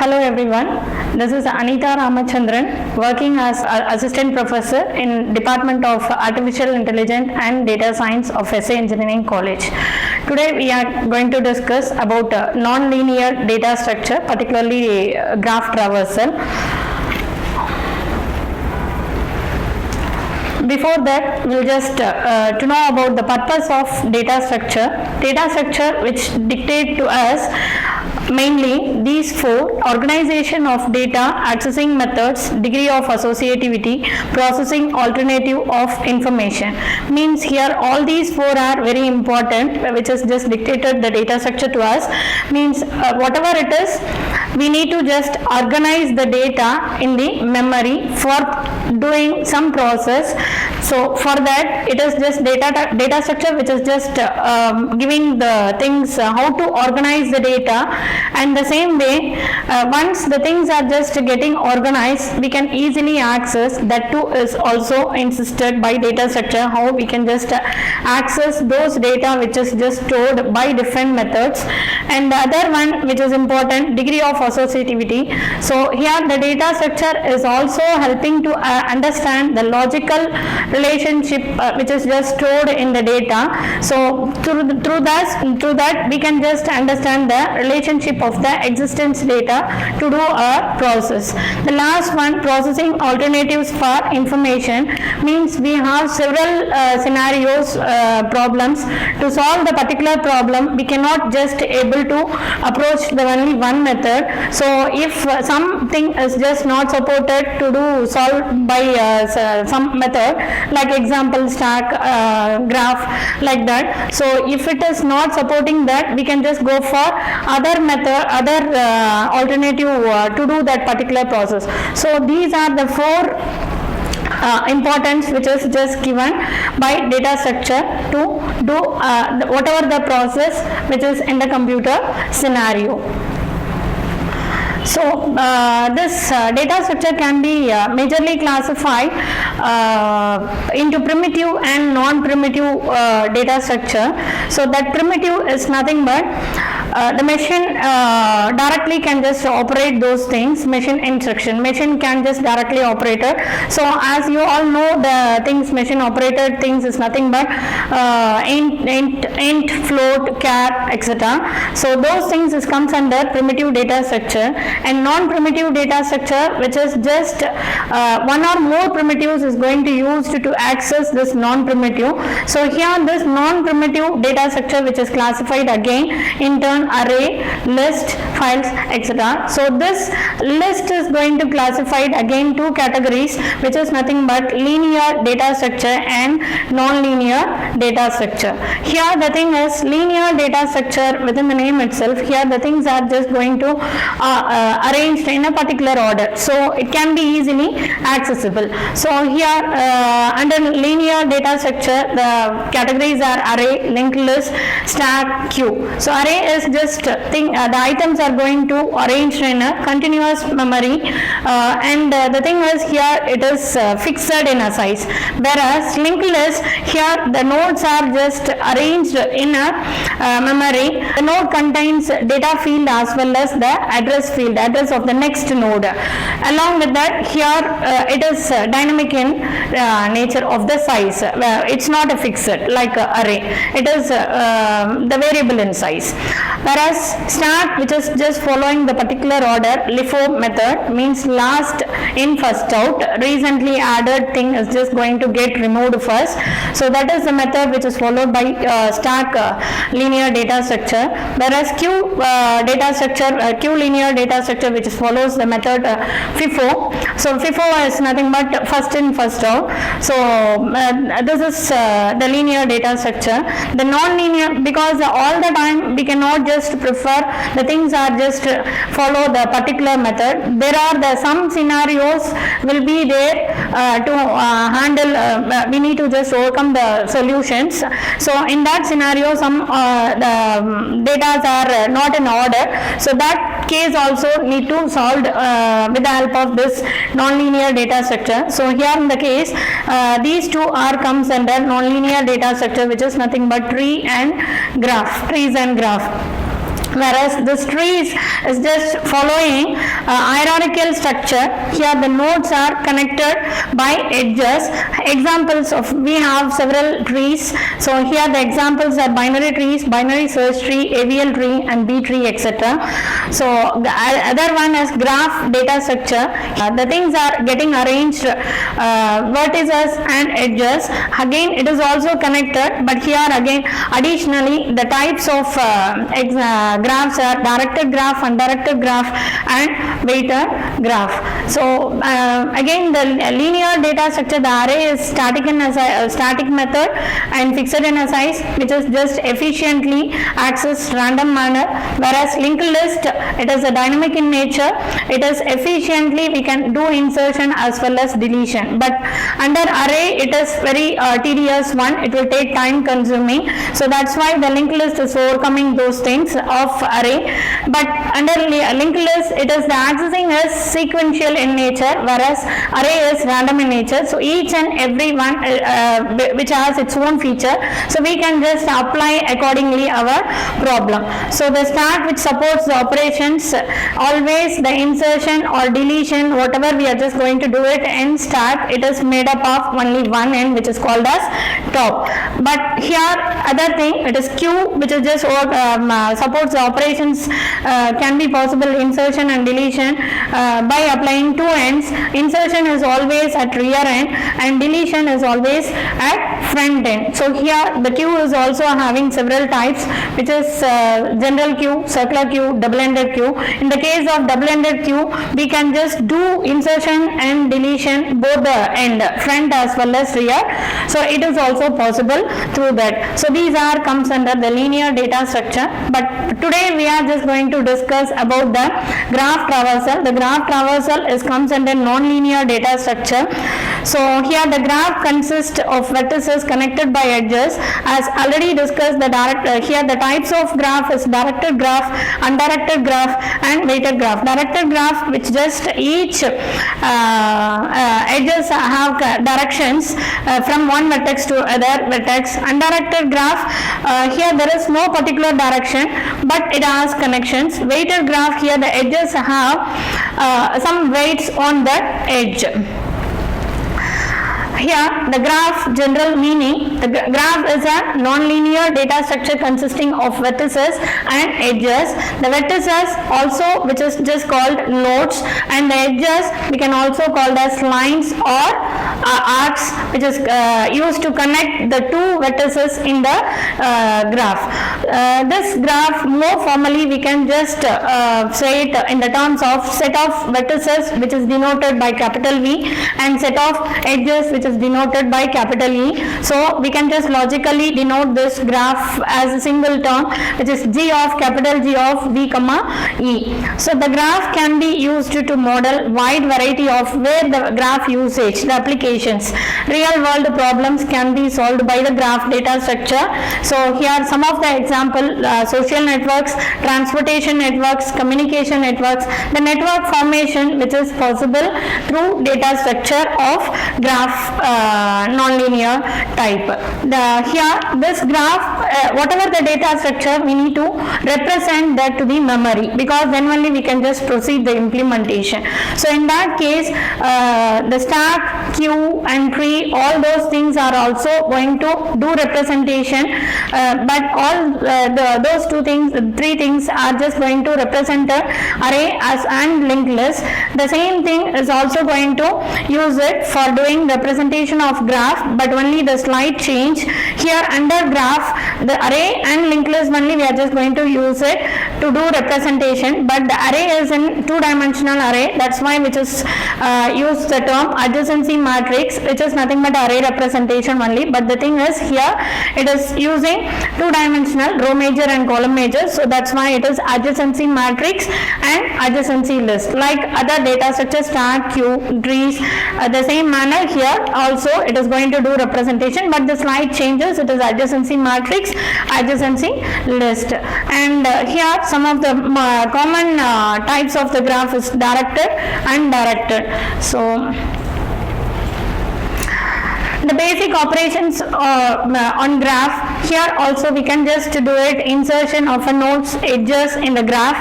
Hello everyone, this is Anitha Ramachandran working as Assistant Professor in Department of Artificial Intelligence and Data Science of S.A. Engineering College. Today we are going to discuss about non-linear data structure, particularly graph traversal. Before that, we'll just to know about the purpose of data structure. Data structure which dictate to us mainly these four: organization of data, accessing methods, degree of associativity, processing alternative of information. Means here all these four are very important, which is just dictated the data structure to us. Means whatever it is, we need to just organize the data in the memory for doing some process. So for that, it is just data structure which is just giving the things how to organize the data, and the same way once the things are just getting organized, we can easily access. That too is also insisted by data structure, how we can just access those data which is just stored by different methods. And the other one which is important, degree of associativity. So here the data structure is also helping to understand the logical relationship which is just stored in the data. So through that we can just understand the relationship of the existence data to do a process. The last one, processing alternatives for information, means we have several scenarios, problems. To solve the particular problem, we cannot just able to approach the only one method. So if something is just not supported to do solve by some method, like example stack, graph, like that. So if it is not supporting that, we can just go for other method, other alternative to do that particular process. So these are the four importance which is just given by data structure to do whatever the process which is in the computer scenario. So this data structure can be majorly classified into primitive and non-primitive data structure. So that primitive is nothing but the machine directly can just operate those things. Machine instruction, machine can just directly operate it. So as you all know, the things machine operated things is nothing but int, float, char, etc. So those things is comes under primitive data structure. And non-primitive data structure, which is just one or more primitives is going to use to access this non-primitive. So here this non-primitive data structure which is classified again in turn array, list, files, etc. So this list is going to classified again two categories, which is nothing but linear data structure and non-linear data structure. Here the thing is linear data structure within the name itself. Here the things are just going to arranged in a particular order, so it can be easily accessible. So here under linear data structure, the categories are array, linked list, stack, queue. So array is just the items are going to arranged in a continuous memory, and the thing is here it is fixed in a size, whereas linked list, here the nodes are just arranged in a memory. The node contains data field as well as the address field, address of the next node. Along with that, here it is dynamic in nature of the size. It's not a fixed like array, it is the variable in size. Whereas stack, which is just following the particular order, LIFO method, means last in first out, recently added thing is just going to get removed first. So that is the method which is followed by stack linear data structure. Whereas queue data structure, queue linear data structure, which follows the method FIFO. So FIFO is nothing but first in first out. So this is the linear data structure. The non-linear, because all the time we cannot just prefer the things are just follow the particular method. There are some scenarios will be there to handle, we need to just overcome the solutions. So in that scenario, some the data are not in order, so that case also need to solved with the help of this non-linear data structure. So here in the case, these two are comes under non-linear data structure, which is nothing but trees and graph. whereas this trees is just following hierarchical structure. Here the nodes are connected by edges. Examples of, we have several trees, so here the examples are binary trees, binary search tree, AVL tree and B tree, etc. So the other one is graph data structure. The things are getting arranged vertices and edges. Again it is also connected, but here again additionally the types of graphs are directed graph, undirected graph and weighted graph. So again the linear data structure, the array is static method and fixed in a size, which is just efficiently accessed random manner, whereas linked list, it is a dynamic in nature. It is efficiently we can do insertion as well as deletion, but under array it is very tedious one, it will take time consuming. So that's why the linked list is overcoming those things of array. But under linked list, it is the accessing is sequential in nature, whereas array is random in nature. So each and every one which has its own feature, so we can just apply accordingly our problem. So the stack which supports the operations, always the insertion or deletion, whatever we are just going to do it in stack, it is made up of only one end, which is called as top. But here other thing, it is queue, which is just supports the operations, can be possible insertion and deletion by applying two ends. Insertion is always at rear end and deletion is always at front end. So here the queue is also having several types, which is general queue, circular queue, double-ended queue. In the case of double-ended queue, we can just do insertion and deletion both the end, front as well as rear. So it is also possible through that. So these are comes under the linear data structure. But today we are just going to discuss about the graph traversal. The graph traversal comes under non-linear data structure. So here the graph consists of vertices connected by edges. As already discussed, here the types of graph is directed graph, undirected graph and weighted graph. Directed graph, which just each edges have directions from one vertex to other vertex. Undirected graph, here there is no particular direction, but it has connections. Weighted graph, here the edges have some weights on the edge. Here the graph general meaning, the graph is a non-linear data structure consisting of vertices and edges. The vertices also, which is just called nodes, and the edges we can also call as lines or arcs, which is used to connect the two vertices in the graph. This graph more formally we can just say it in the terms of set of vertices, which is denoted by capital V, and set of edges, which is denoted by capital E. So we can just logically denote this graph as a single term, which is G of capital G of V comma E. So the graph can be used to model wide variety of where the graph usage, the applications. Real world problems can be solved by the graph data structure. So here some of the example, social networks, transportation networks, communication networks, the network formation which is possible through data structure of graph non-linear type. Here this graph, whatever the data structure, we need to represent that to the memory, because then only we can just proceed the implementation. So in that case, the stack, queue and tree, all those things are also going to do representation, but all those two things, three things are just going to represent the array as and linked list. The same thing is also going to use it for doing representation of graph, but only the slight change. Here under graph, the array and linked list only we are just going to use it to do representation, but the array is in two-dimensional array. That's why which is use the term adjacency matrix, which is nothing but array representation only. But the thing is here it is using two-dimensional row major and column major, so that's why it is adjacency matrix and adjacency list. Like other data structures, stack, queue, trees, the same manner here also it is going to do representation, but the slight changes. It is adjacency matrix, adjacency list. And here some of the common types of the graph is directed and undirected. So the basic operations on graph, Here also we can just do it, insertion of a nodes edges in the graph,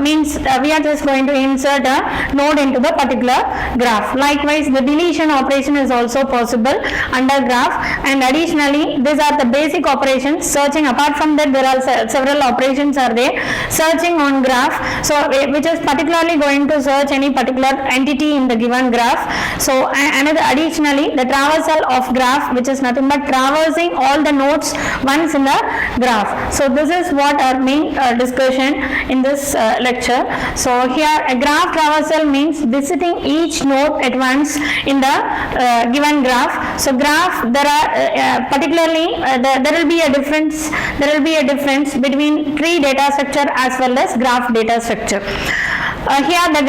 means we are just going to insert a node into the particular graph. Likewise, the deletion operation is also possible under graph, and additionally these are the basic operations. Searching, apart from that there are several operations are there. Searching on graph, so which is particularly going to search any particular entity in the given graph. So another, additionally the traversal of graph, which is nothing but traversing all the nodes once in the graph. So this is what our main discussion in this lecture. So here a graph traversal means visiting each node at once in the given graph. So graph, there are particularly there will be a difference between tree data structure as well as graph data structure. Here the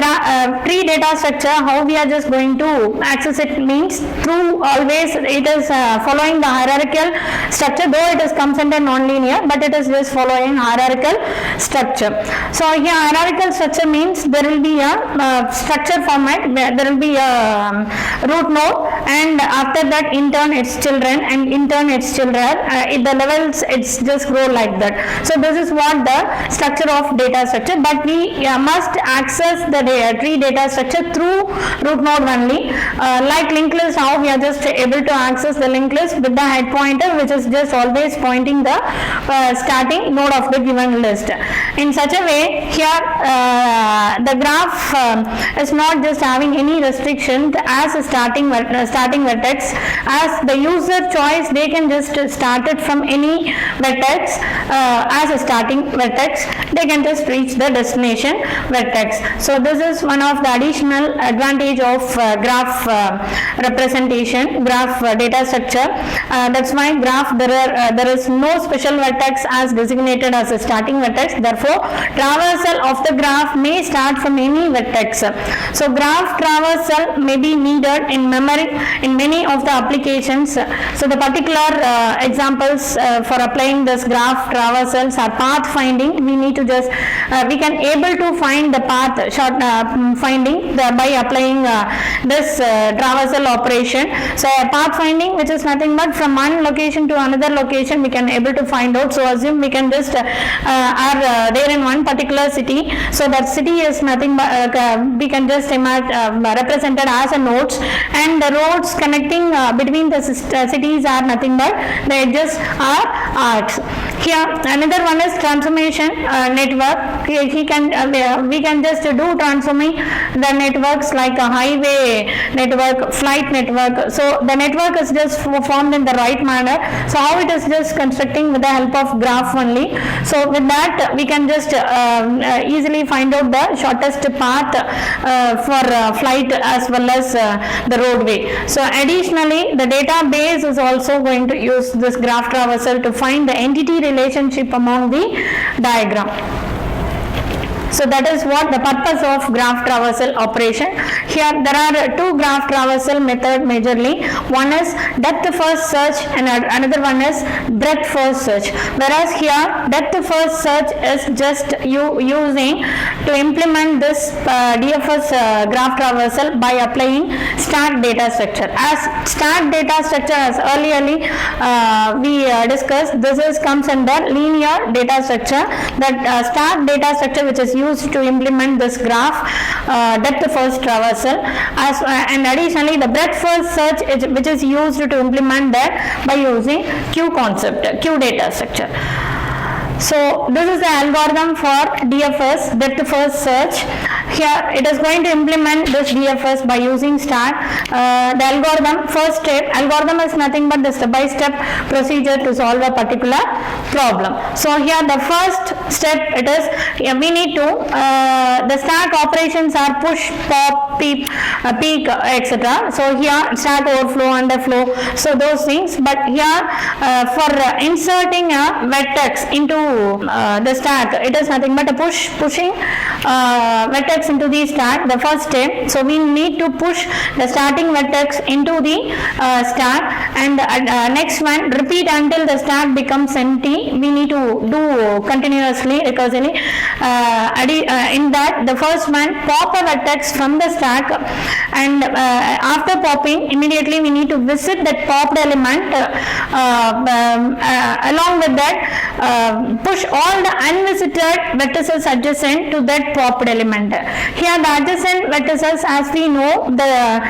tree data structure, how we are just going to access it means through, always it is following the hierarchical structure, though it is comes under non-linear, but it is just following hierarchical structure. So here hierarchical structure means there will be a structure format, there will be a root node, and after that in turn its children, and in turn its children, the levels it's just grow like that. So this is what the structure of data structure, but we must access the tree data structure through root node only. Like linked list, how we are just able to access the linked list with the head pointer, which is just always pointing the starting node of the given list. In such a way, here the graph is not just having any restriction as a starting vertex. As the user choice, they can just start it from any vertex as a starting vertex. They can just reach the destination vertex. So this is one of the additional advantage of graph representation, graph data structure. That's why graph there is no special vertex as designated as a starting vertex. Therefore, traversal of the graph may start from any vertex. So graph traversal may be needed in memory in many of the applications. So the particular examples for applying this graph traversals are path finding. We need to just we can able to find the path short finding by applying this traversal operation. So path finding, which is nothing but from one location to another location, we can able to find out. So assume we can just are there in one particular city, so that city is nothing but we can just imagine represented as a nodes, and the roads connecting between the cities are nothing but the edges are arcs. Here another one is transformation network. We can just do transforming the networks like a highway network, flight network. So the network is just formed in the right manner. So how it is just constructing with the help of graph only. So with that we can just easily find out the shortest path for flight as well as the roadway. So additionally, the database is also going to use this graph traversal to find the entity relationship among the diagram. So that is what the purpose of graph traversal operation. Here there are two graph traversal method majorly. One is depth first search and another one is breadth first search. Whereas here depth first search is just using to implement this DFS graph traversal by applying stack data structure. As stack data structure, as earlier we discussed, this is comes under linear data structure. That stack data structure, which is used to implement this graph depth first traversal, and additionally the breadth first search which is used to implement that by using queue concept, queue data structure. So this is the algorithm for DFS, depth first search. Here it is going to implement this DFS by using stack. The algorithm, first step, algorithm is nothing but the step-by-step procedure to solve a particular problem. So here the first step, it is we need to the stack operations are push, pop, peek, etc. So here stack overflow, underflow, so those things. But here for inserting a vertex into the stack, it is nothing but a pushing vertex into the stack, the first step. So we need to push the starting vertex into the stack, and next one, repeat until the stack becomes empty. We need to do continuously, recursively. In that the first one, pop a vertex from the stack, and after popping, immediately we need to visit that popped element. Along with that, push all the unvisited vertices adjacent to that popped element. Here the adjacent vertices, as we know, the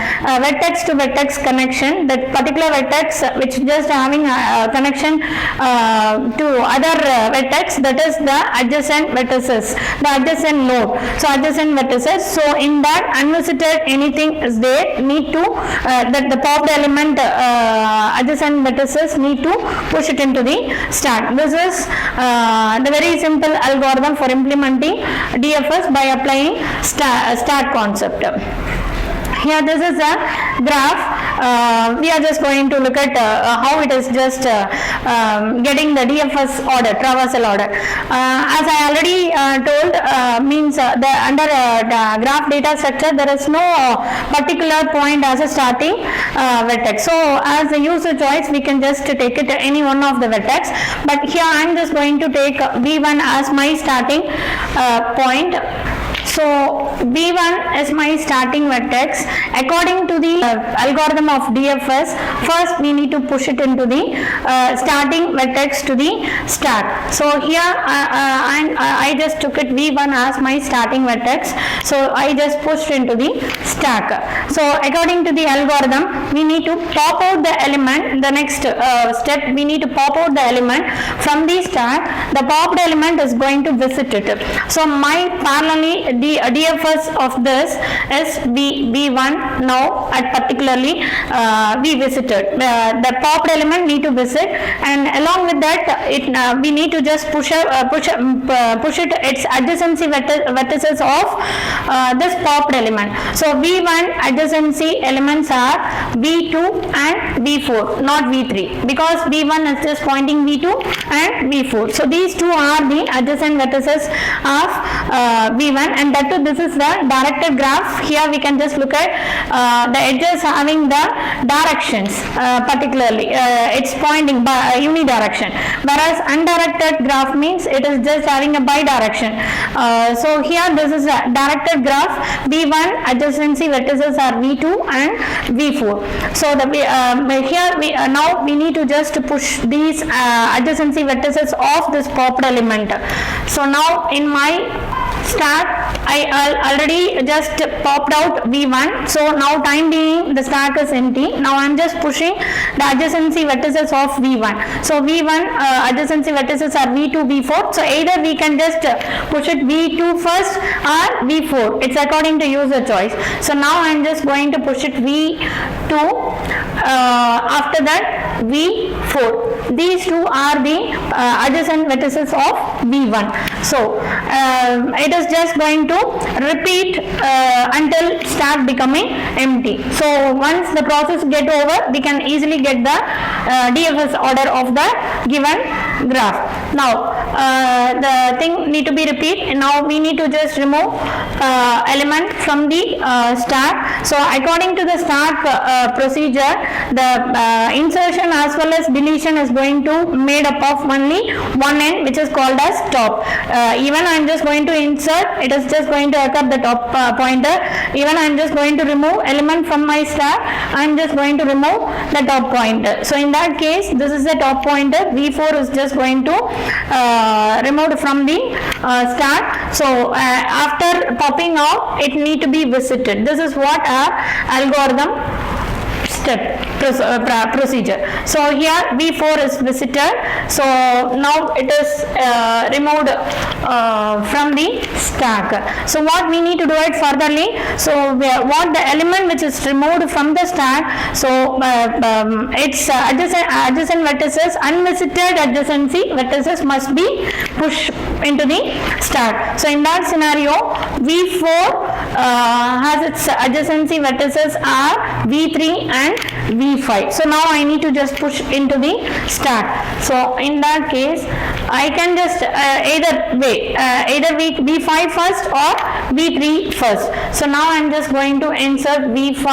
vertex to vertex connection, that particular vertex which just having a connection to other vertex, that is the adjacent vertices, the adjacent node. So adjacent vertices, so in that unvisited anything is there, need to that the popped element adjacent vertices need to push it into the stack. This is the very simple algorithm for implementing DFS by applying stack concept. Here this is a graph. We are just going to look at how it is just getting the DFS order, traversal order. As I already told, means the under the graph data structure there is no particular point as a starting vertex. So as a user choice we can just take it any one of the vertex, but here I am just going to take V1 as my starting point. So V1 is my starting vertex. According to the algorithm of DFS, first we need to push it into the starting vertex to the stack. So here I just took it V1 as my starting vertex. So I just pushed into the stack. So according to the algorithm, we need to pop out the element. The next step, we need to pop out the element from the stack. The popped element is going to visit it. So my parallelly the DFS of this is V1 now at particularly we visited. The popped element need to visit, and along with that we need to just push it its adjacency vertices of this popped element. So V1 adjacency elements are V2 and V4, not V3, because V1 is just pointing V2 and V4. So these two are the adjacent vertices of V1, and that too this is the directed graph. Here we can just look at the edges having the directions, particularly it's pointing by unidirection, whereas undirected graph means it is just having a bidirection. So here this is a directed graph. V1 adjacency vertices are V2 and V4. So the here now we need to just push these adjacency vertices of this popped element. So now in my stack I already just popped out V1, so now time being the stack is empty. Now I am just pushing the adjacency vertices of V1. So V1 adjacency vertices are V2, V4. So either we can just push it V2 first or V4. It's according to user choice. So now I am just going to push it V2. After that V4. These two are the adjacent vertices of V1. So it is just going to repeat until stack becoming empty. So once the process get over, we can easily get the DFS order of the given graph. Now the thing need to be repeat. Now we need to just remove element from the stack. So according to the stack procedure, the insertion as well as deletion is going to made up of only one end, which is called as top. Even I am just going to insert, it is just going to occur the top pointer. Even I am just going to remove element from my stack, I am just going to remove the top pointer. So in that case, this is the top pointer. V4 is just going to removed from the stack. So after popping out, it need to be visited. This is what our algorithm step procedure. So here V4 is visited. So now it is removed from the stack. So what we need to do it furtherly. So what the element which is removed from the stack. So its adjacent vertices, unvisited adjacency vertices must be pushed into the stack. So in that scenario, V4 has its adjacency vertices are V3 and V5. So now I need to just push into the stack. So in that case, I can just either way, either V5 first or V3 first. So now I am just going to insert V5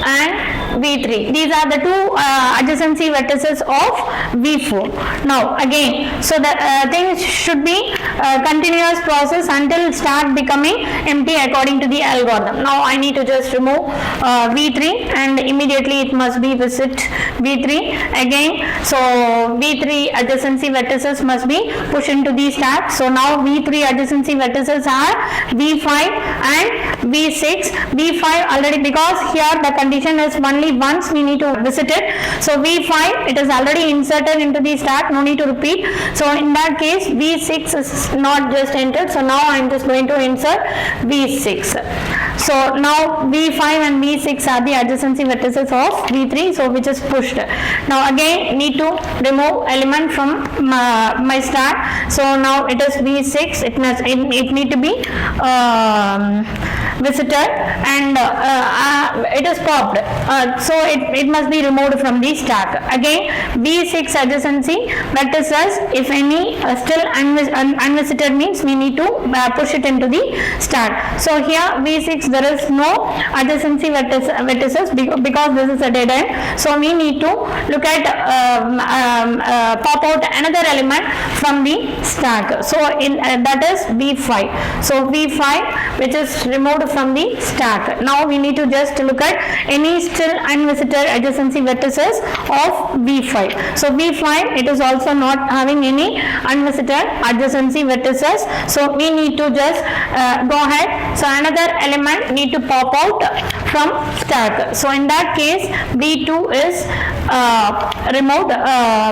and V3. These are the two adjacency vertices of V4. Now again, so the thing should be continuous process until start becoming empty according to the algorithm. Now I need to just remove V3 and immediately it must be visit V3 again. So V3 adjacency vertices must be pushed into the stack. So now V3 adjacency vertices are V5 and V6. V5 already, because here the condition is only once we need to visit it. So V5 it is already inserted into the stack, no need to repeat. So in that case V6 is not just entered. So now I am just going to insert V6. So now V5 and V6 are the adjacency vertices of V3, so which is pushed. Now again need to remove element from my stack. So now it is V6. It need to be visited and it is popped. So it must be removed from the stack. Again V6 adjacency vertices, if any still unvisited means we need to push it into the stack. So here V6 there is no adjacency vertices because this is a dead end. So we need to look at pop out another element from the stack. So that is V5. So V5 which is removed from the stack. Now we need to just look at any still unvisited adjacency vertices of V5. So V5 it is also not having any unvisited adjacency vertices. So we need to just go ahead. So another element need to pop out from stack. So in that case V2 is removed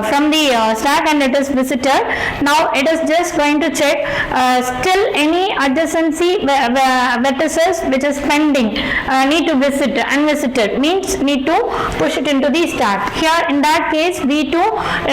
from the stack and it is visited. Now it is just going to check still any adjacency vertices which is pending, need to visit, unvisited means need to push it into the stack. Here in that case V2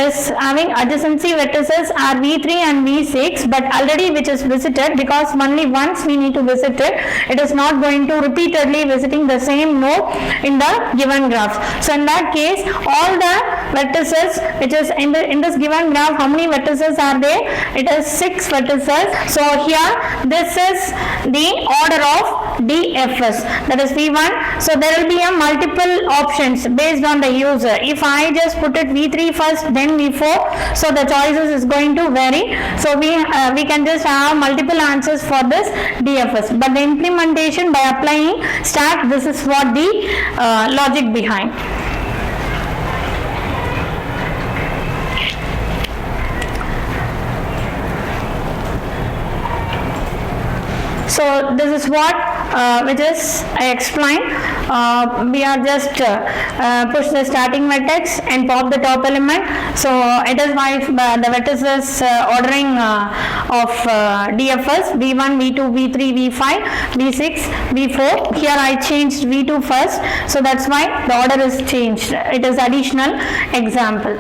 is having adjacency vertices are V3 and V6, but already which is visited, because only once we need to visit it, it is not going to repeatedly visiting the same node in the given graph. So in that case all the vertices which is in this given graph, how many vertices are there? It is 6 vertices. So here this is the order of DFS, that is V1. So there will be a multiple options based on the user. If I just put it V3 first then V4, so the choices is going to vary. So we can just have multiple answers for this DFS, but the implementation by applying stack, this is what the logic behind. So this is what which is I explained. We are just push the starting vertex and pop the top element. So it is why the vertices ordering of DFS V1, V2, V3, V5, V6, V4. Here I changed V2 first, so that's why the order is changed. It is additional example.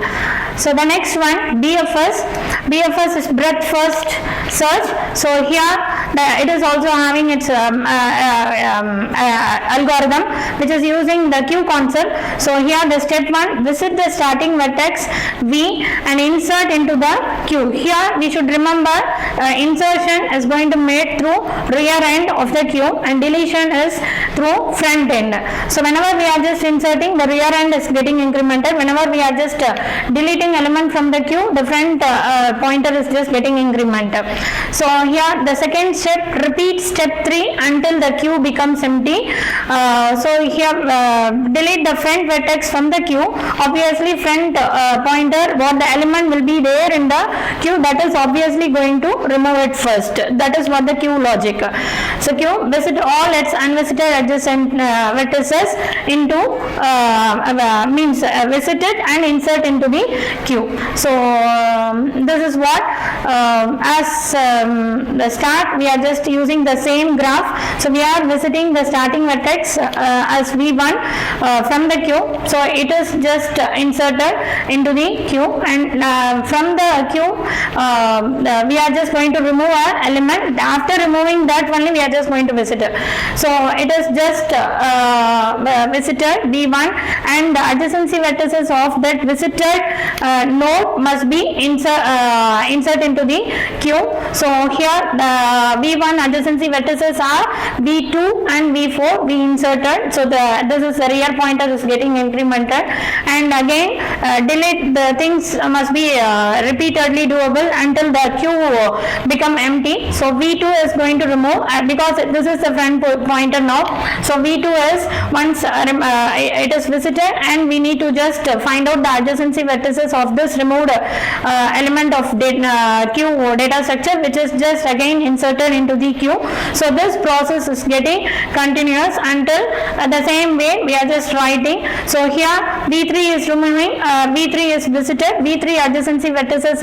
So the next one DFS. DFS is breadth first search. So here it is also having its algorithm which is using the queue concept. So here the step 1, visit the starting vertex V and insert into the queue. Here we should remember insertion is going to made through rear end of the queue and deletion is through front end. So whenever we are just inserting, the rear end is getting incremented. Whenever we are just deleting element from the queue, the front pointer is just getting incremented. So here the second step, repeat step 3 until the queue becomes empty. So here delete the front vertex from the queue. Obviously front pointer, what the element will be there in the queue, that is obviously going to remove it first. That is what the queue logic. So queue visit all its unvisited adjacent vertices into means visited and insert into the queue. So this is what as the start we are just using the same graph. So we are visiting the starting vertex as V1 from the queue. So it is just inserted into the queue, and from the queue we are just going to remove our element. After removing that only we are just going to visit it. So it is just visited V1 and the adjacency vertices of that visited node must be insert into the Q. So here the V1 adjacency vertices are V2 and V4 we inserted. So this is the rear pointer is getting incremented, and again delete the things must be repeatedly doable until the Q become empty. So V2 is going to remove because this is the front pointer now. So V2 is once it is visited, and we need to just find out the adjacency vertices of this removed element of Q data structure, which is just again inserted into the Q. So this process is getting continuous until the same way we are just writing. So here V3 is removing, V3 is visited, V3 adjacency vertices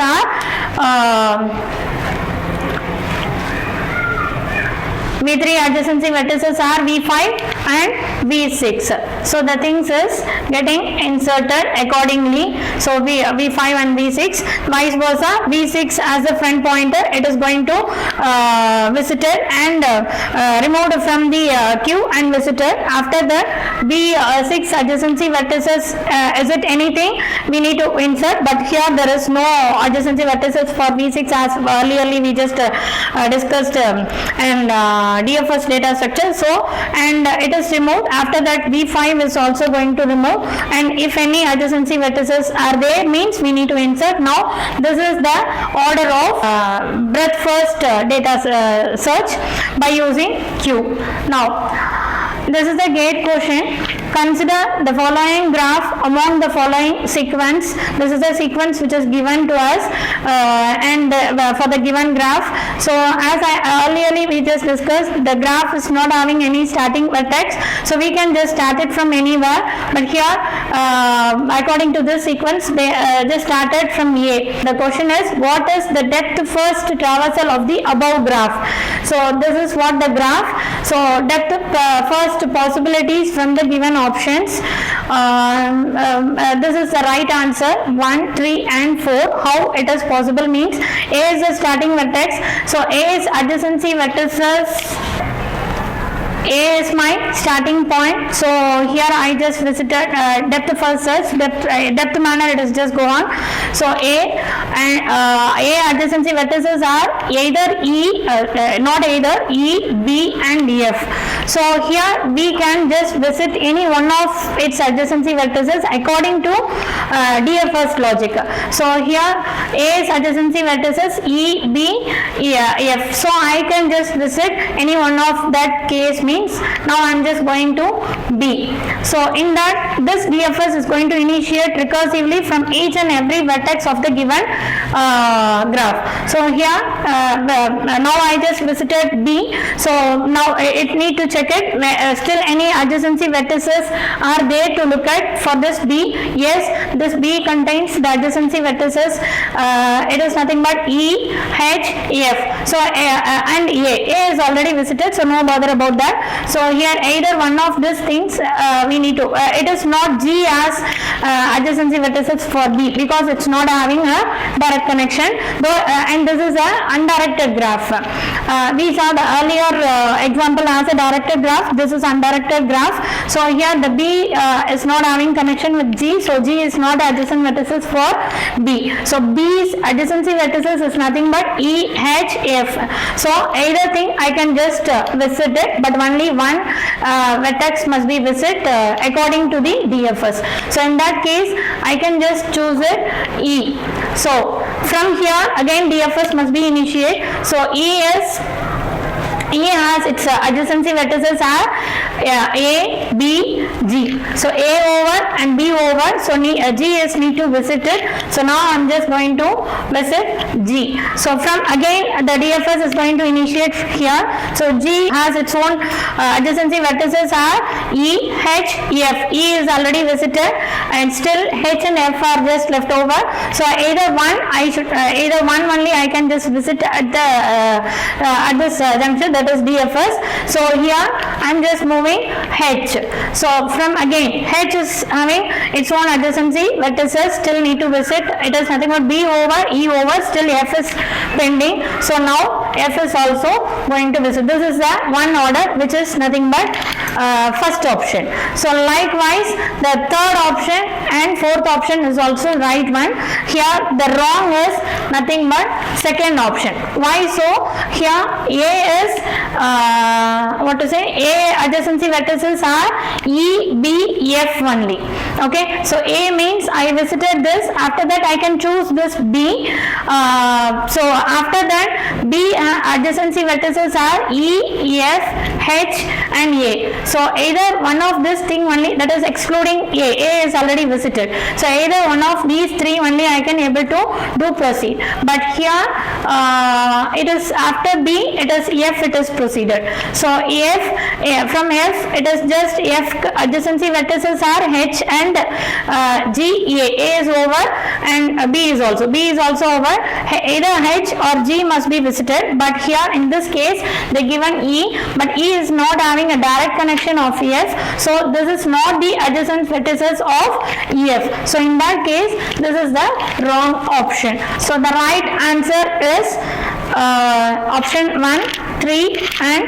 are V5 and V6. So the things is getting inserted accordingly. So V5 and V6, vice versa, V6 as the front pointer, it is going to visited and removed from the Q and visited. After that V6 adjacency vertices, is it anything we need to insert, but here there is no adjacency vertices for V6 as earlier we just discussed and DFS data structure. So and it is removed. After that V5 is also going to remove, and if any adjacency vertices are there means we need to insert. Now this is the order of breadth first data search by using Q. Now this is the gate question. Consider the following graph among the following sequence. This is the sequence which is given to us and for the given graph. So as earlier we just discussed, the graph is not having any starting vertex, so we can just start it from anywhere. But here according to this sequence they just started from A. The question is, what is the depth first traversal of the above graph? So this is what the graph. So depth first possibilities from the given options. This is the right answer, 1, 3 and 4. How it is possible means A is the starting vertex. So A is adjacency vertices. A is my starting point. So here I just visited depth first search, depth manner it is just go on. So A and A adjacency vertices are either E, not either E, B and F. So here we can just visit any one of its adjacency vertices according to DFS logic. So here A's adjacency vertices E, B, F. So I can just visit any one of that case means now I am just going to B. So in that this DFS is going to initiate recursively from each and every vertex of the given graph. So here now I just visited B. So now it need to check it still any adjacency vertices are there to look at for this B. Yes, this B contains the adjacency vertices. It is nothing but E, H, F. So and A is already visited, so no bother about that. So here either one of these things we need to it is not G as adjacency vertices for B because it's not having a direct connection, though, and this is a undirected graph. We saw the earlier example as a directed graph. This is undirected graph. So here the B is not having connection with G, so G is not adjacent vertices for B. So B's adjacency vertices is nothing but E, H, F. So either thing I can just visit it, but only one vertex must be visited according to the DFS. So in that case I can just choose it E. So from here again DFS must be initiated. So E has its adjacency vertices are A, B, G. So A over and B over. So G is need to visit it. So now I am just going to visit G. So from again the DFS is going to initiate here. So G has its own adjacency vertices are E, H, F. E is already visited and still H and F are just left over. So either one only I can just visit at the at this junction, that is DFS. So here I am just moving H. So from again H is having its own adjacency vertices, still need to visit. It is nothing but B over, E over, still F is pending. So now F is also going to visit. This is the one order which is nothing but first option. So likewise the third option and fourth option is also right one. Here the wrong is nothing but second option. Why so? Here A is what to say, A adjacency vertices are E, B, F only. Okay, so A means I visited this, after that I can choose this B. So after that B adjacency vertices are E, F, H and A. So either one of this thing only, that is excluding A. A is already visited. So either one of these three only I can able to do proceed. But here it is after B, it is F, it is proceeded. So F, from F it is just F adjacency vertices are H and G. A is over and B is also over. Either H or G must be visited, but here in this case they given E, but E is not having a direct connection of F, so this is not the adjacent vertices of EF. So in that case this is the wrong option. So the right answer is option 1, 3 and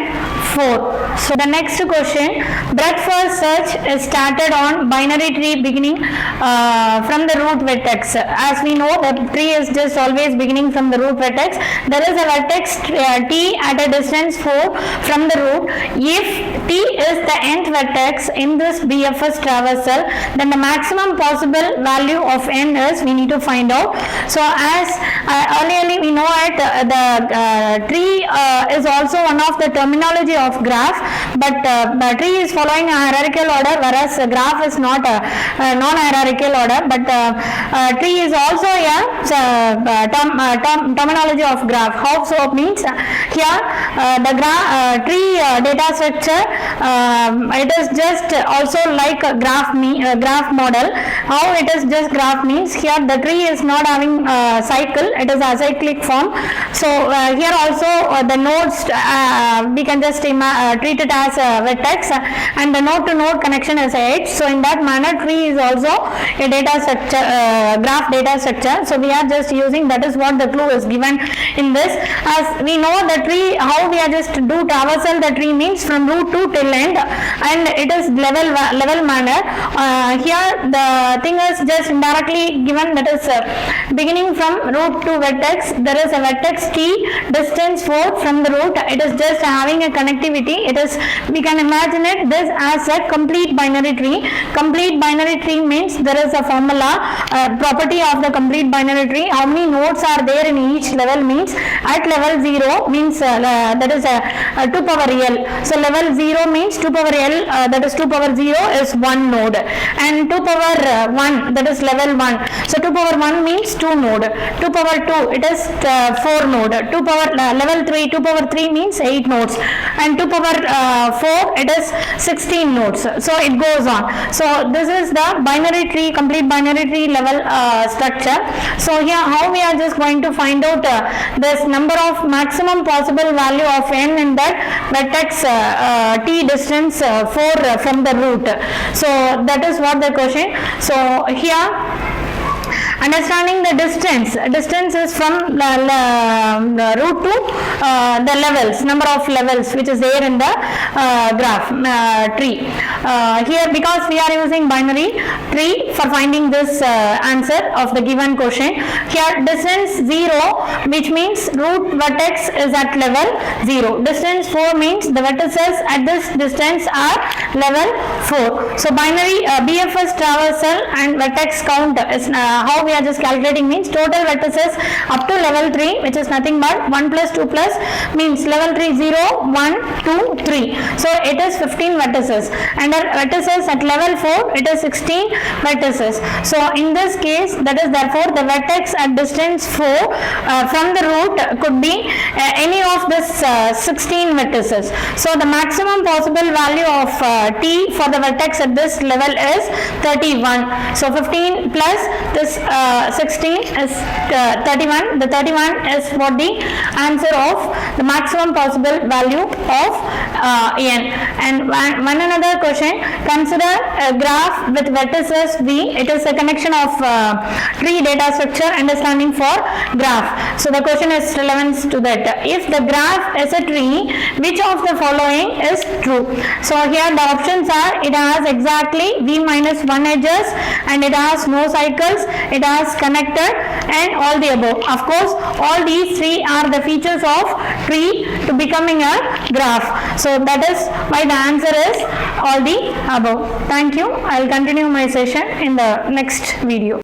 4. So the next question, breadth first search is started on binary tree beginning from the root vertex. As we know, the tree is just always beginning from the root vertex. There is a vertex T at a distance 4 from the root. If T is the nth vertex in this BFS traversal, then the maximum possible value of n is we need to find out. So as earlier we know it, the tree is also one of the terminology of graph, but the tree is following a hierarchical order, whereas graph is not a non-hierarchical order, but tree is also a terminology of graph. How so? Means here the tree data structure, it is just also like a graph model. How it is just graph means here the tree is not having cycle, it is acyclic form. So here also the nodes we can just treat it as a vertex, and the node to node connection is a edge. So in that manner tree is also a data structure, graph data structure. So we are just using, that is what the clue is given in this. As we know the tree, how we are just do traversal the tree means from root to till end, and it is level manner. Here the thing is just indirectly given, that is beginning from root to vertex. There is a vertex T, distance 4 from the root. It is just having a connectivity. It is, we can imagine it this as a complete binary tree. Complete binary tree means there is a formula, property of the complete binary tree. How many nodes are there in each level means at level 0 means that is a 2 power L. So level 0 means 2 power L, that is 2 power 0 is 1 node, and 2 power 1 that is level 1. So 2 power 1 means 2 node. 2 power 2 it is 4 node. 2 power level 3, 2 power 3 means 8 nodes, and 2 power 4 it is 16 nodes. So it goes on. So this is the binary tree, complete binary tree level structure. So here how we are just going to find out this number of maximum possible value of n in that vertex T distance 4 from the root. So that is what the question. So here understanding the distance is from the root to the levels, number of levels which is there in the graph tree. Here because we are using binary tree for finding this answer of the given question, here distance 0, which means root vertex is at level 0. Distance 4 means the vertices at this distance are level 4. So binary BFS traversal and vertex count is how we are just calculating means total vertices up to level 3, which is nothing but 1 plus 2 plus means level 3 0 1 2 3. So it is 15 vertices, and vertices at level 4 it is 16 vertices. So in this case, that is therefore the vertex at distance 4 from the root could be any of this 16 vertices. So the maximum possible value of T for the vertex at this level is 31. So 15 plus this 16 is 31. The 31 is what the answer of the maximum possible value of n. And one another question, consider a graph with vertices v. It is a connection of tree data structure understanding for graph. So the question is relevant to that. If the graph is a tree, which of the following is true? So here the options are, it has exactly v minus 1 edges, and it has no cycles, it has connected, and all the above. Of course, all these three are the features of tree to becoming a graph. So that is why the answer is all the above. Thank you. I will continue my session in the next video.